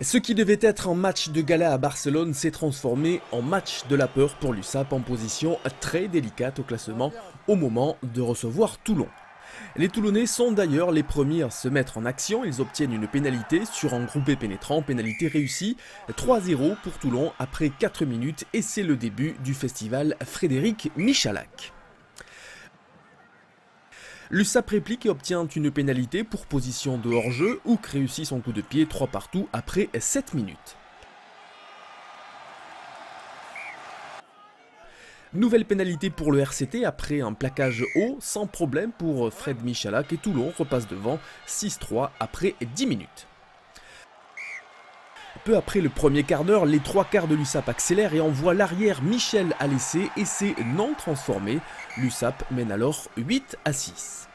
Ce qui devait être un match de gala à Barcelone s'est transformé en match de la peur pour l'USAP en position très délicate au classement au moment de recevoir Toulon. Les Toulonnais sont d'ailleurs les premiers à se mettre en action, ils obtiennent une pénalité sur un groupé pénétrant, pénalité réussie, 3-0 pour Toulon après 4 minutes et c'est le début du festival Frédéric Michalak. L'USAP réplique et obtient une pénalité pour position de hors-jeu. Houck réussit son coup de pied 3 partout après 7 minutes. Nouvelle pénalité pour le RCT après un plaquage haut sans problème pour Fred Michalak et Toulon repasse devant 6-3 après 10 minutes. Peu après le premier quart d'heure, les trois quarts de l'USAP accélèrent et envoient l'arrière Michel à l'essai et c'est non transformé. L'USAP mène alors 8-6.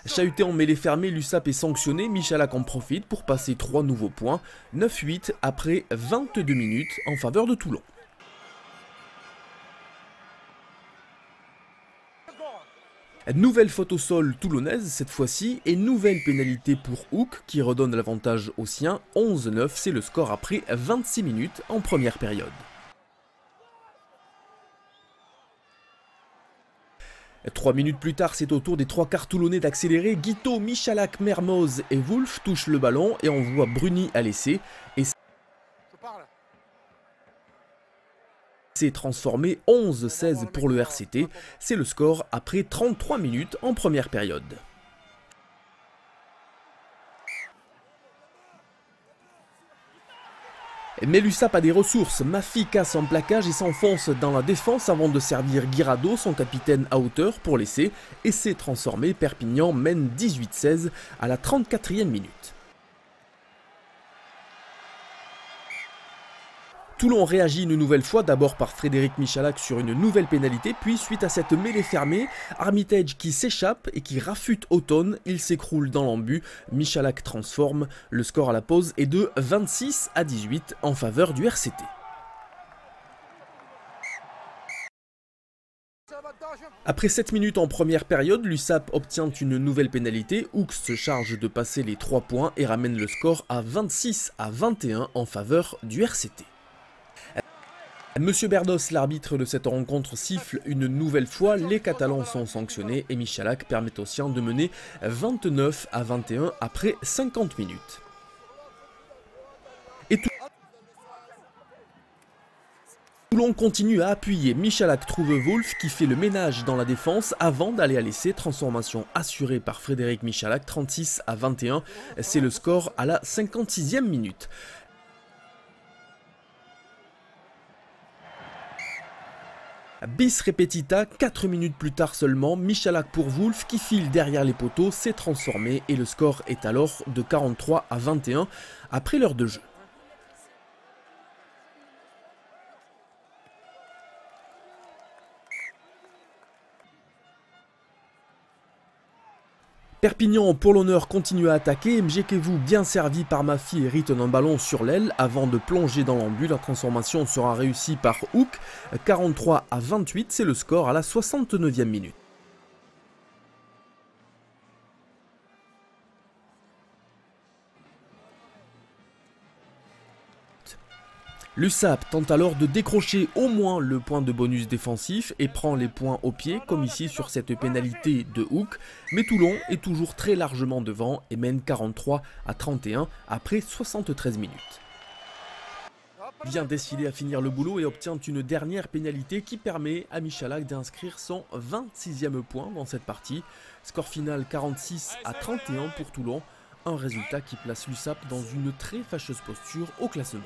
Chahuté en mêlée fermée, l'USAP est sanctionné, Michalak en profite pour passer 3 nouveaux points, 9-8 après 22 minutes en faveur de Toulon. Nouvelle faute au sol toulonnaise cette fois-ci et nouvelle pénalité pour Houck qui redonne l'avantage aux siens, 11-9, c'est le score après 26 minutes en première période. 3 minutes plus tard, c'est au tour des trois quarts toulonnais d'accélérer. Guito, Michalak, Mermoz et Wolf touchent le ballon et envoient Bruni à l'essai. Et c'est transformé 11-16 pour le RCT. C'est le score après 33 minutes en première période. Mais l'USAP a des ressources, Mafi casse en plaquage et s'enfonce dans la défense avant de servir Guirado, son capitaine à hauteur, pour l'essai. Essai transformé, Perpignan mène 18-16 à la 34e minute. Toulon réagit une nouvelle fois, d'abord par Frédéric Michalak sur une nouvelle pénalité, puis suite à cette mêlée fermée, Armitage qui s'échappe et qui rafute Auton, il s'écroule dans l'embut, Michalak transforme, le score à la pause est de 26-18 en faveur du RCT. Après 7 minutes en première période, l'USAP obtient une nouvelle pénalité, Houck se charge de passer les 3 points et ramène le score à 26-21 en faveur du RCT. Monsieur Berdos, l'arbitre de cette rencontre, siffle une nouvelle fois, les Catalans sont sanctionnés et Michalak permet aux siens de mener 29-21 après 50 minutes. Et Toulon continue à appuyer, Michalak trouve Wolf qui fait le ménage dans la défense avant d'aller à l'essai, transformation assurée par Frédéric Michalak, 36-21, c'est le score à la 56e minute. Bis repetita, 4 minutes plus tard seulement, Michalak pour Wolf qui file derrière les poteaux, s'est transformé et le score est alors de 43-21 après l'heure de jeu. Perpignan pour l'honneur continue à attaquer, Mjekevu bien servi par Mafi hérite un ballon sur l'aile avant de plonger dans l'embut, la transformation sera réussie par Houck, 43-28 c'est le score à la 69e minute. L'USAP tente alors de décrocher au moins le point de bonus défensif et prend les points au pied, comme ici sur cette pénalité de Houck, mais Toulon est toujours très largement devant et mène 43-31 après 73 minutes. Vient décider à finir le boulot et obtient une dernière pénalité qui permet à Michalak d'inscrire son 26e point dans cette partie. Score final 46-31 pour Toulon, un résultat qui place l'USAP dans une très fâcheuse posture au classement.